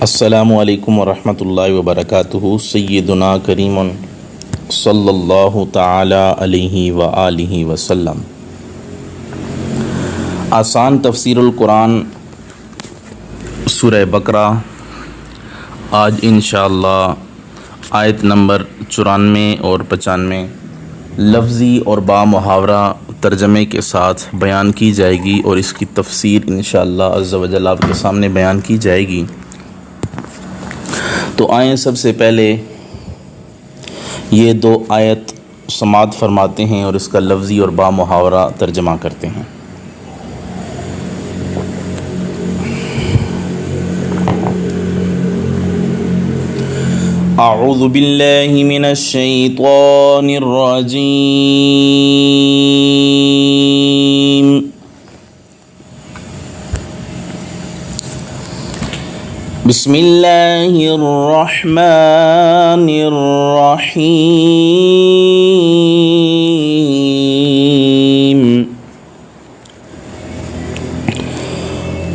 السلام علیکم ورحمۃ اللہ وبرکاتہ۔ سیدنا کریم صلی اللہ تعالی علیہ وآلہ وسلم۔ آسان تفسیر القرآن سورہ بقرہ، آج انشاءاللہ آیت نمبر 94 اور 95 لفظی اور با محاورہ ترجمے کے ساتھ بیان کی جائے گی، اور اس کی تفسیر انشاءاللہ عز و جل آپ کے سامنے بیان کی جائے گی۔ تو آئیں سب سے پہلے یہ دو آیت سماعت فرماتے ہیں اور اس کا لفظی اور با محاورہ ترجمہ کرتے ہیں۔ اعوذ باللہ من الشیطان الرجیم، بسم اللہ الرحمن الرحیم۔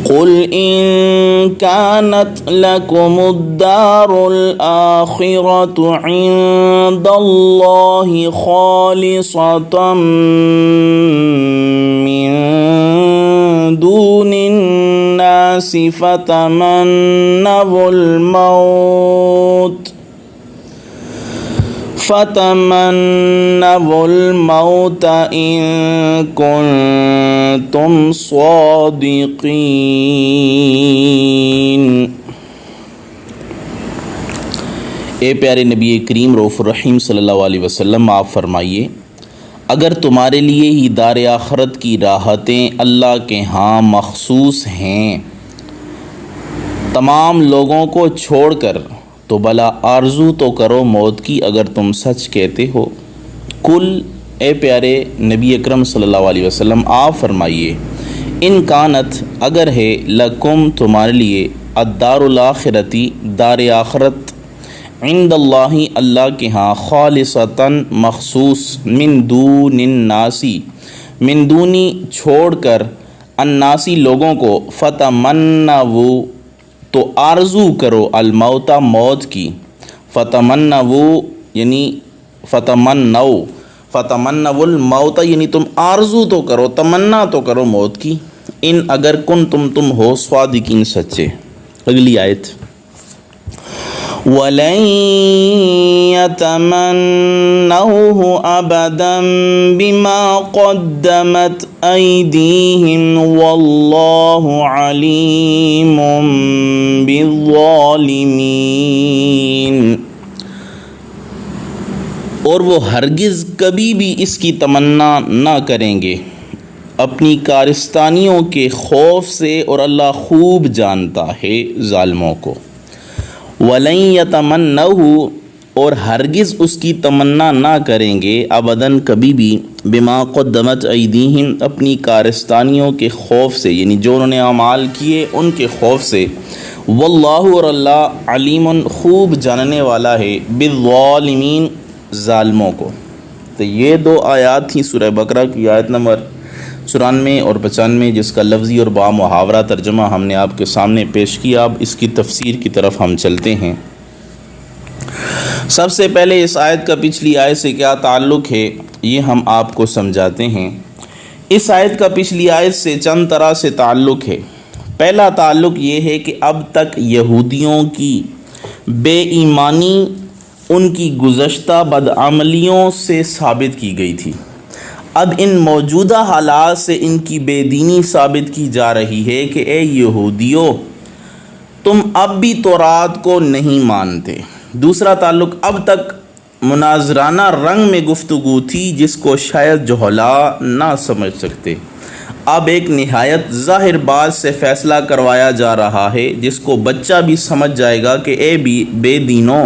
قل ان كانت لكم الدار الآخرة عند الله خالصة من دون الناس فتمنوا الموت إن كنتم صادقين۔ اے پیارے نبی کریم رؤوف الرحیم صلی اللہ علیہ وسلم، آپ فرمائیے، اگر تمہارے لیے ہی دار آخرت کی راحتیں اللہ کے ہاں مخصوص ہیں تمام لوگوں کو چھوڑ کر، تو بلا آرزو تو کرو موت کی اگر تم سچ کہتے ہو۔ کل، اے پیارے نبی اکرم صلی اللہ علیہ وسلم، آپ فرمائیے، ان کانت، اگر ہے، لکم تمہارے لیے، الدار الاخرتی دار آخرت، عند اللہ اللہ کے ہاں، خالصتاً مخصوص، من دون الناسی، من دونی چھوڑ کر، الناسی لوگوں کو، فتمنوا تو آرزو کرو، الموت موت کی، فتمنوا یعنی فتمنوا الموت یعنی تم آرزو تو کرو، تمنا تو کرو موت کی، ان اگر تم ہو صادقین سچے۔ اگلی آیت، وَلَن يَتَمَنَّوْهُ أَبَدًا بِمَا قَدَّمَتْ أَيْدِيهِمْ وَاللَّهُ عَلِيمٌ بِالظَّالِمِينَ۔ اور وہ ہرگز کبھی بھی اس کی تمنا نہ کریں گے اپنی کارستانیوں کے خوف سے، اور اللہ خوب جانتا ہے ظالموں کو۔ وَلَن يَتَمَنَّوْهُ اور ہرگز اس کی تمنا نہ کریں گے، ابداً کبھی بھی، بما قدمت ایدیہم اپنی کارستانیوں کے خوف سے، یعنی جو انہوں نے اعمال کیے ان کے خوف سے، واللہ اور اللہ، علیم خوب جاننے والا ہے، بالظالمین ظالموں کو۔ تو یہ دو آیات تھیں سورہ بقرہ کی، آیت نمبر 94 اور 95، جس کا لفظی اور با محاورہ ترجمہ ہم نے آپ کے سامنے پیش کیا۔ اب اس کی تفسیر کی طرف ہم چلتے ہیں۔ سب سے پہلے اس آیت کا پچھلی آیت سے کیا تعلق ہے یہ ہم آپ کو سمجھاتے ہیں۔ اس آیت کا پچھلی آیت سے چند طرح سے تعلق ہے۔ پہلا تعلق یہ ہے کہ اب تک یہودیوں کی بے ایمانی ان کی گزشتہ بدعملیوں سے ثابت کی گئی تھی، اب ان موجودہ حالات سے ان کی بے دینی ثابت کی جا رہی ہے کہ اے یہودیو، تم اب بھی تورات کو نہیں مانتے۔ دوسرا تعلق، اب تک مناظرانہ رنگ میں گفتگو تھی جس کو شاید جہلاء نہ سمجھ سکتے، اب ایک نہایت ظاہر بات سے فیصلہ کروایا جا رہا ہے جس کو بچہ بھی سمجھ جائے گا کہ اے بے دینوں،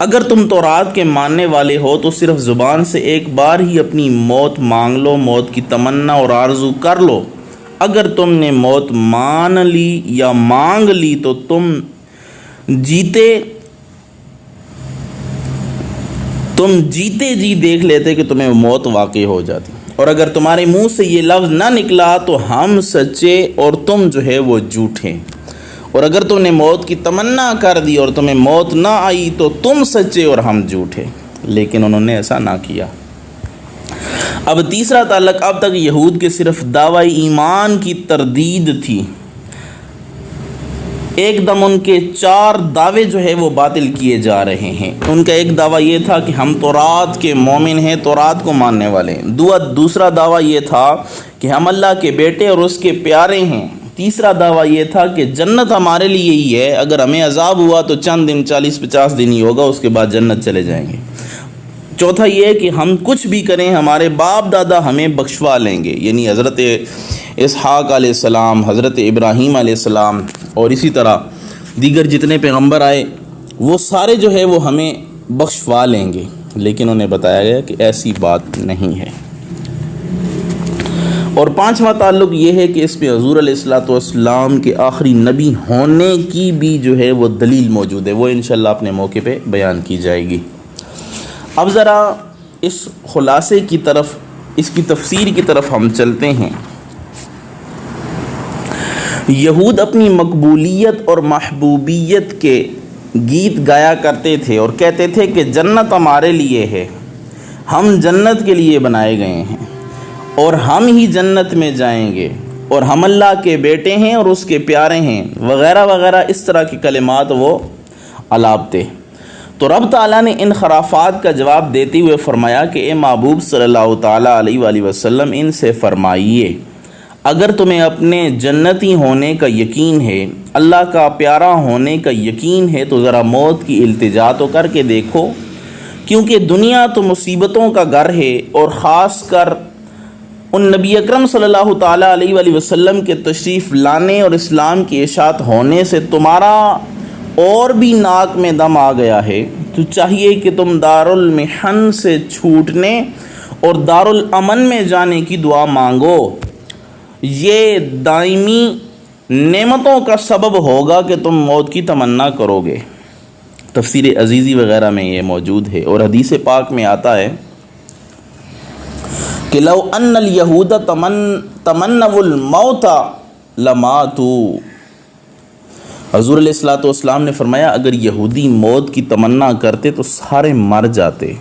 اگر تم تورات کے ماننے والے ہو تو صرف زبان سے ایک بار ہی اپنی موت مانگ لو، موت کی تمنا اور آرزو کر لو۔ اگر تم نے موت مان لی یا مانگ لی تو تم جیتے جی دیکھ لیتے کہ تمہیں موت واقع ہو جاتی، اور اگر تمہارے منہ سے یہ لفظ نہ نکلا تو ہم سچے اور تم جو ہے وہ جھوٹے۔ اور اگر تم نے موت کی تمنا کر دی اور تمہیں موت نہ آئی تو تم سچے اور ہم جھوٹے، لیکن انہوں نے ایسا نہ کیا۔ اب تیسرا تعلق، اب تک یہود کے صرف دعوی ایمان کی تردید تھی، ایک دم ان کے 4 دعوے جو ہے وہ باطل کیے جا رہے ہیں۔ ان کا ایک دعویٰ یہ تھا کہ ہم تورات کے مومن ہیں، تورات کو ماننے والے ہیں۔ دوسرا دعویٰ یہ تھا کہ ہم اللہ کے بیٹے اور اس کے پیارے ہیں۔ تیسرا دعویٰ یہ تھا کہ جنت ہمارے لیے ہی ہے، اگر ہمیں عذاب ہوا تو چند دن 40-50 دن ہی ہوگا، اس کے بعد جنت چلے جائیں گے۔ چوتھا یہ کہ ہم کچھ بھی کریں ہمارے باپ دادا ہمیں بخشوا لیں گے، یعنی حضرت اسحاق علیہ السلام، حضرت ابراہیم علیہ السلام اور اسی طرح دیگر جتنے پیغمبر آئے وہ سارے جو ہے وہ ہمیں بخشوا لیں گے، لیکن انہیں بتایا گیا کہ ایسی بات نہیں ہے۔ اور 5واں تعلق یہ ہے کہ اس پہ حضور علیہ السلام کے آخری نبی ہونے کی بھی جو ہے وہ دلیل موجود ہے، وہ انشاءاللہ اپنے موقع پہ بیان کی جائے گی۔ اب ذرا اس خلاصے کی طرف، اس کی تفسیر کی طرف ہم چلتے ہیں۔ یہود اپنی مقبولیت اور محبوبیت کے گیت گایا کرتے تھے اور کہتے تھے کہ جنت ہمارے لیے ہے، ہم جنت کے لیے بنائے گئے ہیں اور ہم ہی جنت میں جائیں گے اور ہم اللہ کے بیٹے ہیں اور اس کے پیارے ہیں، وغیرہ وغیرہ اس طرح کے کلمات وہ الاپتے۔ تو رب تعالیٰ نے ان خرافات کا جواب دیتے ہوئے فرمایا کہ اے محبوب صلی اللہ تعالیٰ علیہ وآلہ وسلم، ان سے فرمائیے اگر تمہیں اپنے جنتی ہونے کا یقین ہے، اللہ کا پیارا ہونے کا یقین ہے، تو ذرا موت کی التجا تو کر کے دیکھو، کیونکہ دنیا تو مصیبتوں کا گھر ہے، اور خاص کر ان نبی اکرم صلی اللہ تعالیٰ علیہ وآلہ وسلم کے تشریف لانے اور اسلام کی اشاعت ہونے سے تمہارا اور بھی ناک میں دم آ گیا ہے، تو چاہیے کہ تم دارالمحن سے چھوٹنے اور دارالامن میں جانے کی دعا مانگو، یہ دائمی نعمتوں کا سبب ہوگا کہ تم موت کی تمنا کرو گے۔ تفسیر عزیزی وغیرہ میں یہ موجود ہے، اور حدیث پاک میں آتا ہے کہ لو ان الیہود تمنوا الموت لماتوا۔ حضور علیہ السلام نے فرمایا اگر یہودی موت کی تمنا کرتے تو سارے مر جاتے،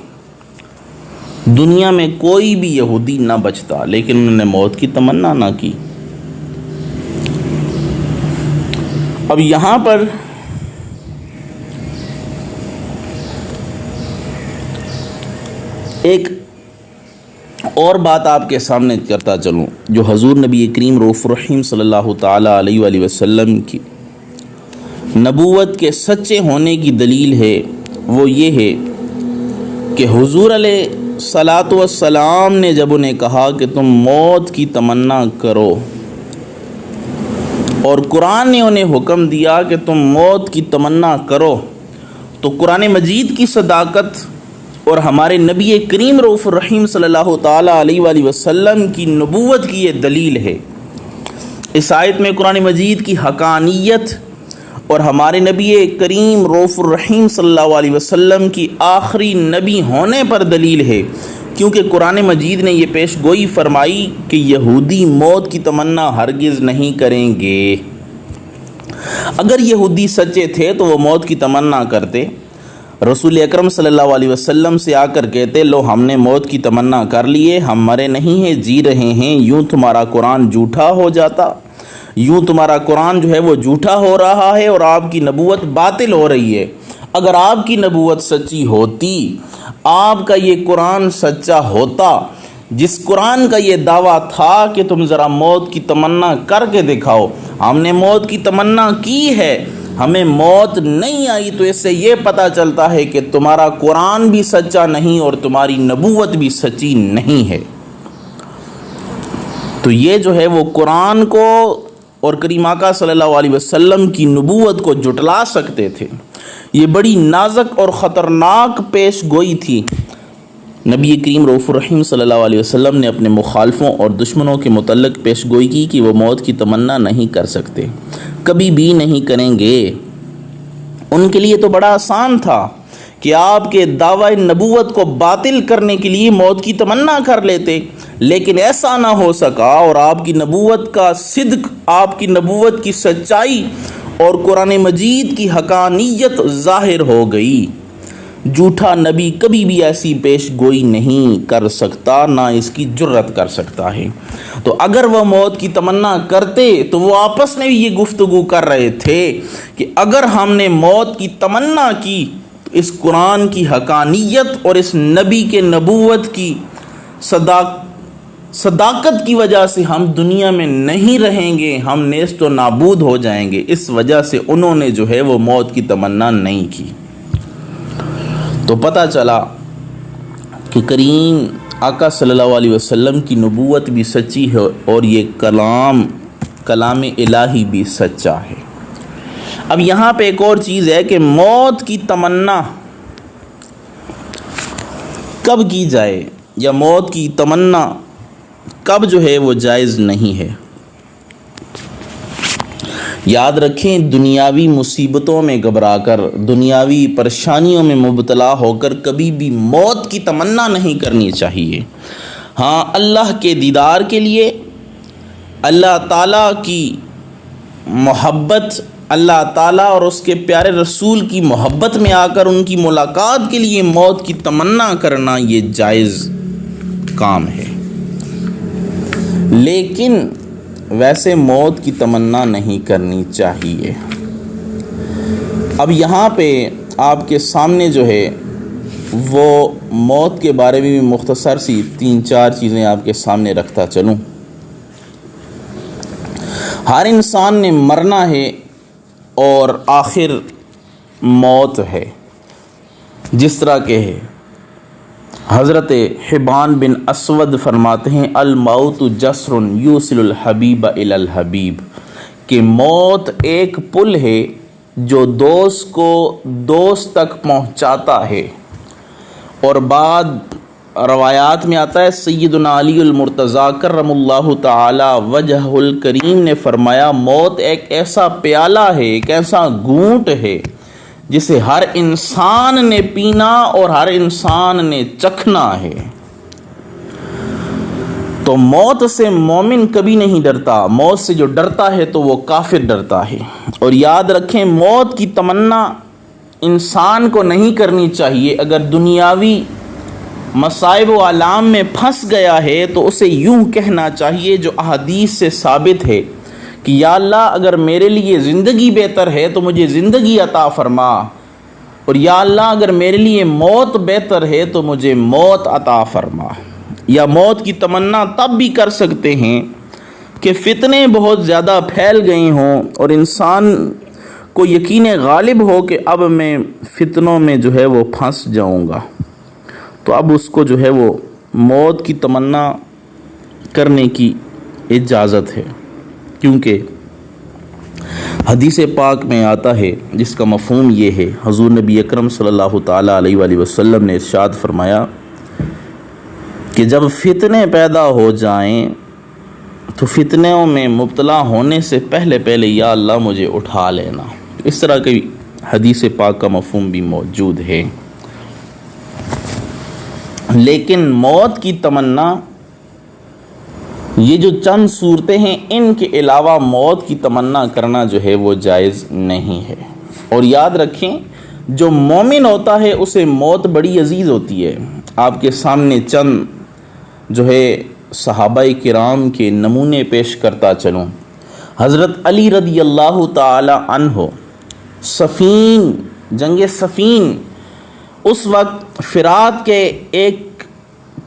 دنیا میں کوئی بھی یہودی نہ بچتا، لیکن انہوں نے موت کی تمنا نہ کی۔ اب یہاں پر ایک اور بات آپ کے سامنے کرتا چلوں جو حضور نبی کریم رؤوف الرحیم صلی اللہ تعالیٰ علیہ وآلہ وسلم کی نبوت کے سچے ہونے کی دلیل ہے، وہ یہ ہے کہ حضور علیہ السلام نے جب انہیں کہا کہ تم موت کی تمنا کرو، اور قرآن نے انہیں حکم دیا کہ تم موت کی تمنا کرو، تو قرآن مجید کی صداقت اور ہمارے نبی کریم رؤوف الرحیم صلی اللہ تعالیٰ علیہ وآلہ وسلم کی نبوت کی یہ دلیل ہے۔ اس آیت میں قرآن مجید کی حقانیت اور ہمارے نبی کریم رؤوف الرحیم صلی اللہ علیہ وسلم کی آخری نبی ہونے پر دلیل ہے، کیونکہ قرآن مجید نے یہ پیش گوئی فرمائی کہ یہودی موت کی تمنا ہرگز نہیں کریں گے۔ اگر یہودی سچے تھے تو وہ موت کی تمنا کرتے، رسول اکرم صلی اللہ علیہ وسلم سے آ کر کہتے لو ہم نے موت کی تمنا کر لیے، ہم مرے نہیں ہیں، جی رہے ہیں، یوں تمہارا قرآن جھوٹا ہو جاتا، یوں تمہارا قرآن جو ہے وہ جھوٹا ہو رہا ہے اور آپ کی نبوت باطل ہو رہی ہے۔ اگر آپ کی نبوت سچی ہوتی، آپ کا یہ قرآن سچا ہوتا، جس قرآن کا یہ دعویٰ تھا کہ تم ذرا موت کی تمنا کر کے دکھاؤ، ہم نے موت کی تمنا کی ہے، ہمیں موت نہیں آئی، تو اس سے یہ پتہ چلتا ہے کہ تمہارا قرآن بھی سچا نہیں اور تمہاری نبوت بھی سچی نہیں ہے۔ تو یہ جو ہے وہ قرآن کو اور کریم آقا صلی اللہ علیہ وسلم کی نبوت کو جھٹلا سکتے تھے۔ یہ بڑی نازک اور خطرناک پیش گوئی تھی۔ نبی کریم رؤوف الرحیم صلی اللہ علیہ وسلم نے اپنے مخالفوں اور دشمنوں کے متعلق پیش گوئی کی کہ وہ موت کی تمنا نہیں کر سکتے، کبھی بھی نہیں کریں گے۔ ان کے لیے تو بڑا آسان تھا کہ آپ کے دعوی نبوت کو باطل کرنے کے لیے موت کی تمنا کر لیتے، لیکن ایسا نہ ہو سکا، اور آپ کی نبوت کا صدق، آپ کی نبوت کی سچائی اور قرآن مجید کی حقانیت ظاہر ہو گئی۔ جھوٹا نبی کبھی بھی ایسی پیش گوئی نہیں کر سکتا، نہ اس کی جرت کر سکتا ہے۔ تو اگر وہ موت کی تمنا کرتے تو وہ آپس میں بھی یہ گفتگو کر رہے تھے کہ اگر ہم نے موت کی تمنا کی تو اس قرآن کی حقانیت اور اس نبی کے نبوت کی صداقت کی وجہ سے ہم دنیا میں نہیں رہیں گے، ہم نیست و نابود ہو جائیں گے۔ اس وجہ سے انہوں نے جو ہے وہ موت کی تمنا نہیں کی۔ تو پتہ چلا کہ کریم آقا صلی اللہ علیہ وسلم کی نبوت بھی سچی ہے اور یہ کلام الہی بھی سچا ہے۔ اب یہاں پہ ایک اور چیز ہے کہ موت کی تمنا کب کی جائے یا موت کی تمنا کب جو ہے وہ جائز نہیں ہے۔ یاد رکھیں، دنیاوی مصیبتوں میں گھبرا کر، دنیاوی پریشانیوں میں مبتلا ہو کر کبھی بھی موت کی تمنا نہیں کرنی چاہیے۔ ہاں، اللہ کے دیدار کے لیے، اللہ تعالیٰ کی محبت، اللہ تعالیٰ اور اس کے پیارے رسول کی محبت میں آ کر ان کی ملاقات کے لیے موت کی تمنا کرنا یہ جائز کام ہے، لیکن ویسے موت کی تمنا نہیں کرنی چاہیے۔ اب یہاں پہ آپ کے سامنے جو ہے وہ موت کے بارے میں بھی مختصر سی 3-4 چیزیں آپ کے سامنے رکھتا چلوں۔ ہر انسان نے مرنا ہے اور آخر موت ہے، جس طرح کہ ہے حضرت حبان بن اسود فرماتے ہیں الموت جسر یوصل الحبیب الی الحبیب، کہ موت ایک پل ہے جو دوست کو دوست تک پہنچاتا ہے۔ اور بعد روایات میں آتا ہے سیدنا علی المرتضیٰ کرم اللہ تعالی وجہ الکریم نے فرمایا موت ایک ایسا پیالہ ہے، ایک ایسا گھونٹ ہے جسے ہر انسان نے پینا اور ہر انسان نے چکھنا ہے۔ تو موت سے مومن کبھی نہیں ڈرتا، موت سے جو ڈرتا ہے تو وہ کافر ڈرتا ہے۔ اور یاد رکھیں، موت کی تمنا انسان کو نہیں کرنی چاہیے۔ اگر دنیاوی مصائب و آلام میں پھنس گیا ہے تو اسے یوں کہنا چاہیے جو احادیث سے ثابت ہے کہ یا اللہ اگر میرے لیے زندگی بہتر ہے تو مجھے زندگی عطا فرما، اور یا اللہ اگر میرے لیے موت بہتر ہے تو مجھے موت عطا فرما۔ یا موت کی تمنا تب بھی کر سکتے ہیں کہ فتنے بہت زیادہ پھیل گئے ہوں اور انسان کو یقین غالب ہو کہ اب میں فتنوں میں جو ہے وہ پھنس جاؤں گا، تو اب اس کو جو ہے وہ موت کی تمنا کرنے کی اجازت ہے، کیونکہ حدیث پاک میں آتا ہے جس کا مفہوم یہ ہے، حضور نبی اکرم صلی اللہ تعالیٰ علیہ وآلہ وسلم نے ارشاد فرمایا کہ جب فتنے پیدا ہو جائیں تو فتنوں میں مبتلا ہونے سے پہلے یا اللہ مجھے اٹھا لینا۔ اس طرح کی حدیث پاک کا مفہوم بھی موجود ہے۔ لیکن موت کی تمنا، یہ جو چند صورتیں ہیں، ان کے علاوہ موت کی تمنا کرنا جو ہے وہ جائز نہیں ہے۔ اور یاد رکھیں، جو مومن ہوتا ہے اسے موت بڑی عزیز ہوتی ہے۔ آپ کے سامنے چند جو ہے صحابہ کرام کے نمونے پیش کرتا چلوں۔ حضرت علی رضی اللہ تعالی عنہ صفین، جنگ صفین، اس وقت فرات کے ایک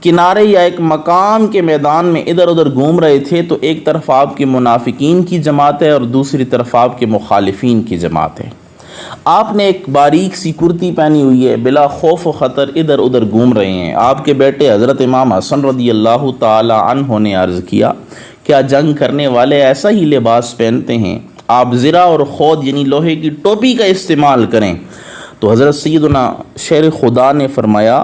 کنارے یا ایک مقام کے میدان میں ادھر ادھر گھوم رہے تھے، تو ایک طرف آپ کے منافقین کی جماعت ہے اور دوسری طرف آپ کے مخالفین کی جماعت ہے۔ آپ نے ایک باریک سی کرتی پہنی ہوئی ہے، بلا خوف و خطر ادھر ادھر گھوم رہے ہیں۔ آپ کے بیٹے حضرت امام حسن رضی اللہ تعالی عنہ نے عرض کیا، کیا جنگ کرنے والے ایسا ہی لباس پہنتے ہیں؟ آپ زرہ اور خود یعنی لوہے کی ٹوپی کا استعمال کریں۔ تو حضرت سیدنا شیر خدا نے فرمایا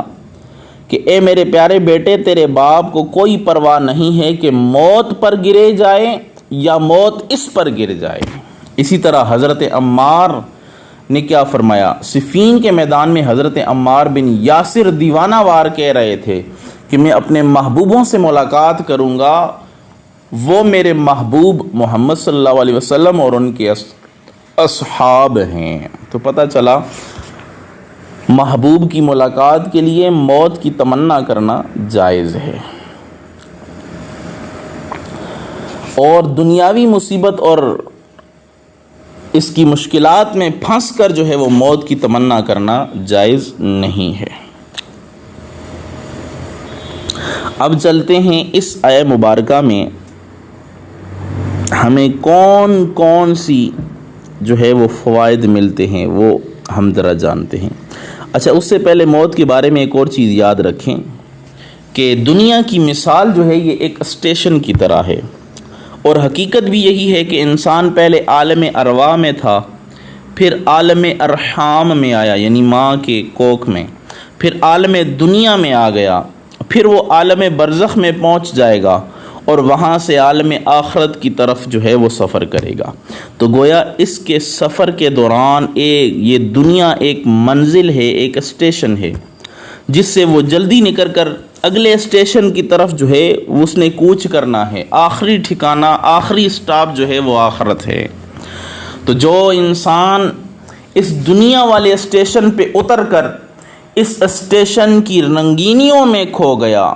کہ اے میرے پیارے بیٹے، تیرے باپ کو کوئی پرواہ نہیں ہے کہ موت پر گرے جائے یا موت اس پر گر جائے۔ اسی طرح حضرت عمار نے کیا فرمایا، صفین کے میدان میں حضرت عمار بن یاسر دیوانہ وار کہہ رہے تھے کہ میں اپنے محبوبوں سے ملاقات کروں گا، وہ میرے محبوب محمد صلی اللہ علیہ وسلم اور ان کے اصحاب ہیں۔ تو پتہ چلا محبوب کی ملاقات کے لیے موت کی تمنا کرنا جائز ہے، اور دنیاوی مصیبت اور اس کی مشکلات میں پھنس کر جو ہے وہ موت کی تمنا کرنا جائز نہیں ہے۔ اب چلتے ہیں اس آیہ مبارکہ میں ہمیں کون کون سی جو ہے وہ فوائد ملتے ہیں وہ ہم ذرا جانتے ہیں۔ اچھا، اس سے پہلے موت کے بارے میں ایک اور چیز یاد رکھیں کہ دنیا کی مثال جو ہے یہ ایک اسٹیشن کی طرح ہے، اور حقیقت بھی یہی ہے کہ انسان پہلے عالم ارواح میں تھا، پھر عالم ارحام میں آیا یعنی ماں کے کوکھ میں، پھر عالم دنیا میں آ گیا، پھر وہ عالم برزخ میں پہنچ جائے گا، اور وہاں سے عالم آخرت کی طرف جو ہے وہ سفر کرے گا۔ تو گویا اس کے سفر کے دوران یہ دنیا ایک منزل ہے، ایک اسٹیشن ہے، جس سے وہ جلدی نکل کر اگلے اسٹیشن کی طرف جو ہے اس نے کوچ کرنا ہے۔ آخری ٹھکانہ، آخری اسٹاپ جو ہے وہ آخرت ہے۔ تو جو انسان اس دنیا والے اسٹیشن پہ اتر کر اس اسٹیشن کی رنگینیوں میں کھو گیا،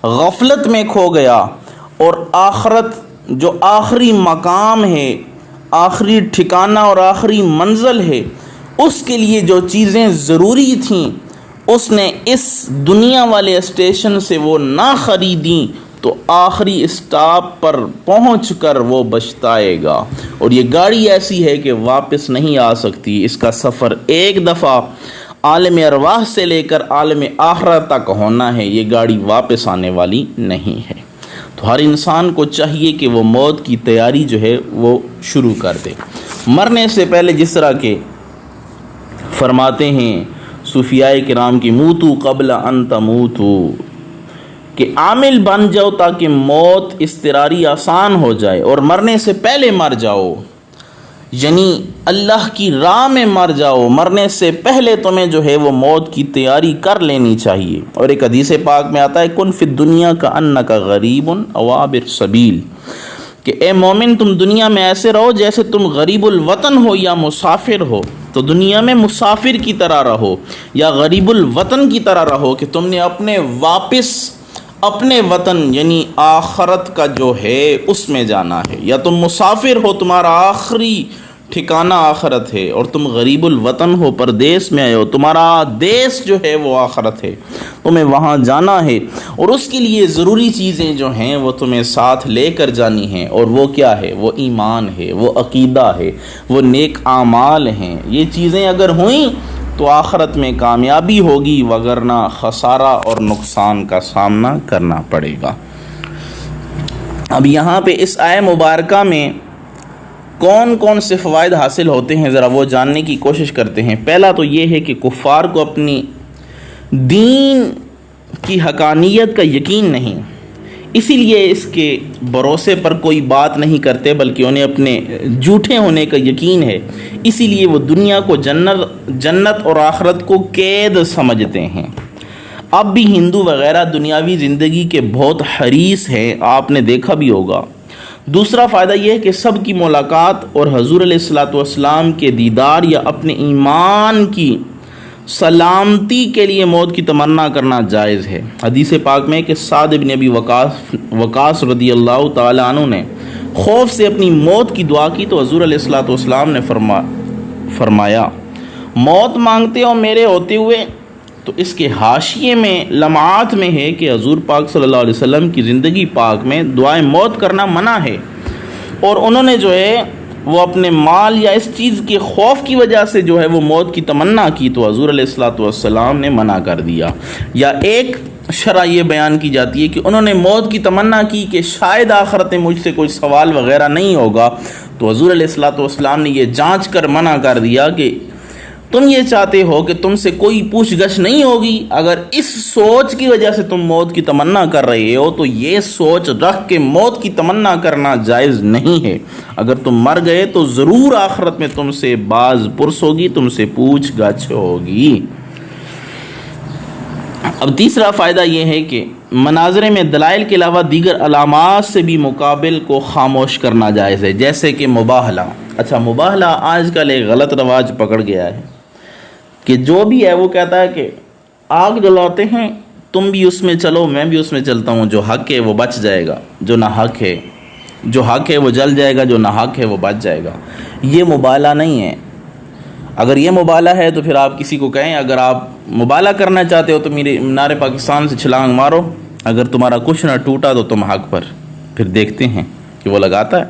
غفلت میں کھو گیا، اور آخرت جو آخری مقام ہے، آخری ٹھکانہ اور آخری منزل ہے، اس کے لیے جو چیزیں ضروری تھیں اس نے اس دنیا والے اسٹیشن سے وہ نہ خریدیں، تو آخری اسٹاپ پر پہنچ کر وہ پچھتائے گا۔ اور یہ گاڑی ایسی ہے کہ واپس نہیں آ سکتی، اس کا سفر ایک دفعہ عالم ارواح سے لے کر عالم آخرت تک ہونا ہے، یہ گاڑی واپس آنے والی نہیں ہے۔ تو ہر انسان کو چاہیے کہ وہ موت کی تیاری جو ہے وہ شروع کر دے۔ مرنے سے پہلے جس طرح کے فرماتے ہیں صوفیاء کرام کی موتو قبل ان تموتو، کہ عامل بن جاؤ تاکہ موت اضطراری آسان ہو جائے، اور مرنے سے پہلے مر جاؤ، یعنی اللہ کی راہ میں مر جاؤ، مرنے سے پہلے تمہیں جو ہے وہ موت کی تیاری کر لینی چاہیے۔ اور ایک حدیث پاک میں آتا ہے کن فی الدنیا کأنک غریب او عابر سبیل، کہ اے مومن تم دنیا میں ایسے رہو جیسے تم غریب الوطن ہو یا مسافر ہو۔ تو دنیا میں مسافر کی طرح رہو یا غریب الوطن کی طرح رہو، کہ تم نے اپنے وطن یعنی آخرت کا جو ہے اس میں جانا ہے، یا تم مسافر ہو، تمہارا آخری ٹھکانہ آخرت ہے، اور تم غریب الوطن ہو، پردیس میں آئے ہو، تمہارا دیس جو ہے وہ آخرت ہے، تمہیں وہاں جانا ہے، اور اس کے لیے ضروری چیزیں جو ہیں وہ تمہیں ساتھ لے کر جانی ہیں، اور وہ کیا ہے؟ وہ ایمان ہے، وہ عقیدہ ہے، وہ نیک اعمال ہیں۔ یہ چیزیں اگر ہوئیں تو آخرت میں کامیابی ہوگی، وگرنہ خسارہ اور نقصان کا سامنا کرنا پڑے گا۔ اب یہاں پہ اس آیہ مبارکہ میں کون کون سے فوائد حاصل ہوتے ہیں ذرا وہ جاننے کی کوشش کرتے ہیں۔ پہلا تو یہ ہے کہ کفار کو اپنی دین کی حقانیت کا یقین نہیں، اسی لیے اس کے بھروسے پر کوئی بات نہیں کرتے، بلکہ انہیں اپنے جھوٹے ہونے کا یقین ہے، اسی لیے وہ دنیا کو جنت اور آخرت کو قید سمجھتے ہیں۔ اب بھی ہندو وغیرہ دنیاوی زندگی کے بہت حریص ہیں، آپ نے دیکھا بھی ہوگا۔ دوسرا فائدہ یہ ہے کہ سب کی ملاقات اور حضور علیہ الصلوۃ والسلام کے دیدار یا اپنے ایمان کی سلامتی کے لیے موت کی تمنا کرنا جائز ہے۔ حدیث پاک میں کہ سعد بن ابی وقاص رضی اللہ تعالی عنہ نے خوف سے اپنی موت کی دعا کی، تو حضور علیہ الصلوۃ والسلام نے فرمایا موت مانگتے ہو میرے ہوتے ہوئے؟ تو اس کے حاشیے میں لمحات میں ہے کہ حضور پاک صلی اللہ علیہ وسلم کی زندگی پاک میں دعائیں موت کرنا منع ہے، اور انہوں نے جو ہے وہ اپنے مال یا اس چیز کے خوف کی وجہ سے جو ہے وہ موت کی تمنا کی، تو حضور علیہ الصلوۃ والسلام نے منع کر دیا۔ یا ایک شرح یہ بیان کی جاتی ہے کہ انہوں نے موت کی تمنا کی کہ شاید آخرت میں مجھ سے کوئی سوال وغیرہ نہیں ہوگا، تو حضور علیہ الصلوۃ والسلام نے یہ جانچ کر منع کر دیا کہ تم یہ چاہتے ہو کہ تم سے کوئی پوچھ گچھ نہیں ہوگی، اگر اس سوچ کی وجہ سے تم موت کی تمنا کر رہے ہو تو یہ سوچ رکھ کے موت کی تمنا کرنا جائز نہیں ہے۔ اگر تم مر گئے تو ضرور آخرت میں تم سے باز پرس ہوگی، تم سے پوچھ گچھ ہوگی۔ اب تیسرا فائدہ یہ ہے کہ مناظرے میں دلائل کے علاوہ دیگر علامات سے بھی مقابل کو خاموش کرنا جائز ہے، جیسے کہ مباہلہ۔ اچھا، مباہلہ آج کل ایک غلط رواج پکڑ گیا ہے کہ جو بھی ہے وہ کہتا ہے کہ آگ جلاتے ہیں، تم بھی اس میں چلو، میں بھی اس میں چلتا ہوں، جو حق ہے وہ بچ جائے گا، جو نہ حق ہے وہ جل جائے گا، جو نہ حق ہے وہ بچ جائے گا۔ یہ مبالغہ نہیں ہے۔ اگر یہ مبالغہ ہے تو پھر آپ کسی کو کہیں اگر آپ مبالغہ کرنا چاہتے ہو تو میرے مینار پاکستان سے چھلانگ مارو، اگر تمہارا کچھ نہ ٹوٹا تو تم حق پر، پھر دیکھتے ہیں کہ وہ لگاتا ہے۔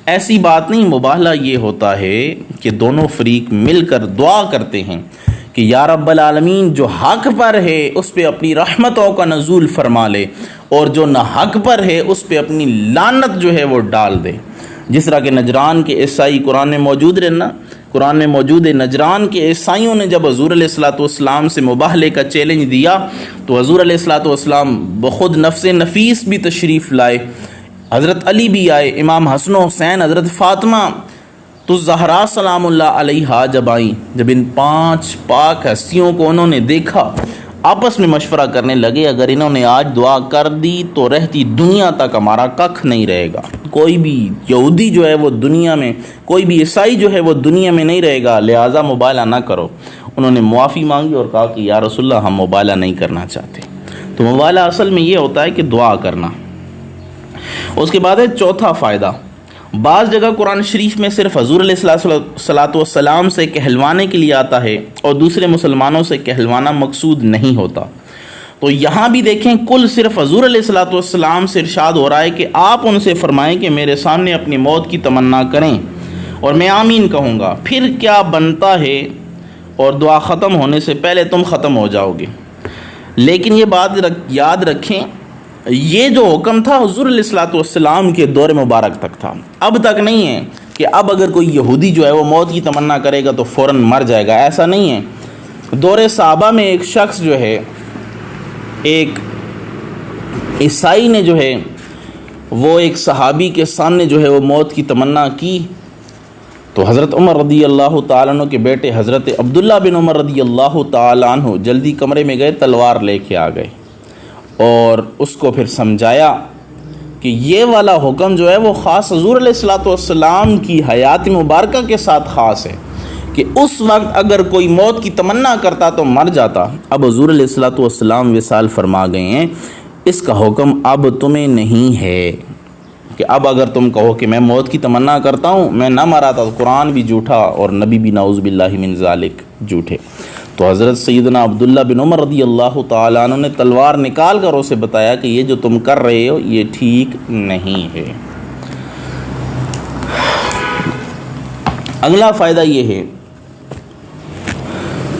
ایسی بات نہیں، مبالغہ یہ ہوتا ہے کہ دونوں فریق مل کر دعا کرتے ہیں کہ یا رب العالمین جو حق پر ہے اس پہ اپنی رحمتوں کا نزول فرما لے، اور جو نہ حق پر ہے اس پہ اپنی لعنت جو ہے وہ ڈال دے۔ جس طرح کہ نجران کے عیسائی قرآن میں موجود ہے، نجران کے عیسائیوں نے جب حضور علیہ الصلوۃ والسلام سے مباہلے کا چیلنج دیا تو حضور علیہ الصلوۃ والسلام بخود نفس نفیس بھی تشریف لائے، حضرت علی بھی آئے، امام حسن و حسین، حضرت فاطمہ تو زہرا سلام اللہ علیہا جب آئیں، جب ان 5 پاک ہستیوں کو انہوں نے دیکھا، آپس میں مشورہ کرنے لگے اگر انہوں نے آج دعا کر دی تو رہتی دنیا تک ہمارا ککھ نہیں رہے گا، کوئی بھی یہودی جو ہے وہ دنیا میں، کوئی بھی عیسائی جو ہے وہ دنیا میں نہیں رہے گا، لہٰذا مبالغہ نہ کرو۔ انہوں نے معافی مانگی اور کہا کہ یا رسول اللہ ہم مبالغہ نہیں کرنا چاہتے۔ تو مبالغہ اصل میں یہ ہوتا ہے کہ دعا کرنا۔ اس کے بعد ہے چوتھا فائدہ، بعض جگہ قرآن شریف میں صرف حضور علیہ الصلوۃ والسلام سے کہلوانے کے لیے آتا ہے اور دوسرے مسلمانوں سے کہلوانا مقصود نہیں ہوتا۔ تو یہاں بھی دیکھیں کل صرف حضور علیہ الصلوۃ والسلام سے ارشاد ہو رہا ہے کہ آپ ان سے فرمائیں کہ میرے سامنے اپنی موت کی تمنا کریں اور میں آمین کہوں گا، پھر کیا بنتا ہے اور دعا ختم ہونے سے پہلے تم ختم ہو جاؤ گے۔ لیکن یہ بات یاد رکھیں، یہ جو حکم تھا حضور علیہ الصلوۃ والسلام کے دور مبارک تک تھا، اب تک نہیں ہے کہ اب اگر کوئی یہودی جو ہے وہ موت کی تمنا کرے گا تو فوراً مر جائے گا، ایسا نہیں ہے۔ دور صحابہ میں ایک شخص جو ہے، ایک عیسائی نے جو ہے وہ ایک صحابی کے سامنے جو ہے وہ موت کی تمنا کی تو حضرت عمر رضی اللہ تعالیٰ عنہ کے بیٹے حضرت عبداللہ بن عمر رضی اللہ تعالیٰ عنہ جلدی کمرے میں گئے، تلوار لے کے آ گئے اور اس کو پھر سمجھایا کہ یہ والا حکم جو ہے وہ خاص حضور علیہ الصلوۃ والسلام کی حیات مبارکہ کے ساتھ خاص ہے کہ اس وقت اگر کوئی موت کی تمنا کرتا تو مر جاتا۔ اب حضور علیہ الصلوۃ والسلام وصال فرما گئے ہیں، اس کا حکم اب تمہیں نہیں ہے کہ اب اگر تم کہو کہ میں موت کی تمنا کرتا ہوں میں نہ مرا تو قرآن بھی جھوٹا اور نبی بھی نعوذ باللہ من ذالک جھوٹے۔ تو حضرت سیدنا عبداللہ بن عمر رضی اللہ تعالیٰ عنہ نے تلوار نکال کر اسے بتایا کہ یہ جو تم کر رہے ہو یہ ٹھیک نہیں ہے۔ اگلا فائدہ یہ ہے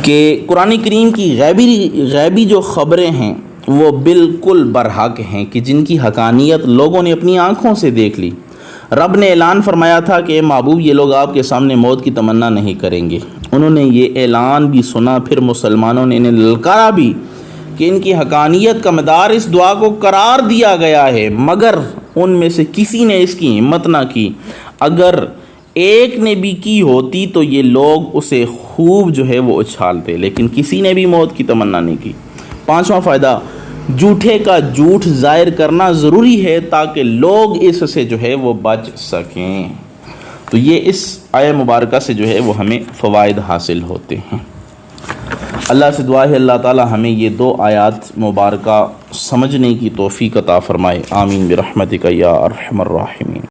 کہ قرآن کریم کی غیبی جو خبریں ہیں وہ بالکل برحق ہیں کہ جن کی حقانیت لوگوں نے اپنی آنکھوں سے دیکھ لی۔ رب نے اعلان فرمایا تھا کہ اے محبوب یہ لوگ آپ کے سامنے موت کی تمنا نہیں کریں گے۔ انہوں نے یہ اعلان بھی سنا، پھر مسلمانوں نے انہیں للکارا بھی کہ ان کی حقانیت کا مدار اس دعا کو قرار دیا گیا ہے، مگر ان میں سے کسی نے اس کی ہمت نہ کی۔ اگر ایک نے بھی کی ہوتی تو یہ لوگ اسے خوب جو ہے وہ اچھالتے، لیکن کسی نے بھی موت کی تمنا نہیں کی۔ پانچواں فائدہ، جھوٹے کا جھوٹ ظاہر کرنا ضروری ہے تاکہ لوگ اس سے جو ہے وہ بچ سکیں۔ تو یہ اس آیہ مبارکہ سے جو ہے وہ ہمیں فوائد حاصل ہوتے ہیں۔ اللہ سے دعا ہے اللہ تعالی ہمیں یہ 2 آیات مبارکہ سمجھنے کی توفیق عطا فرمائے، آمین برحمتک یا ارحم الراحمین۔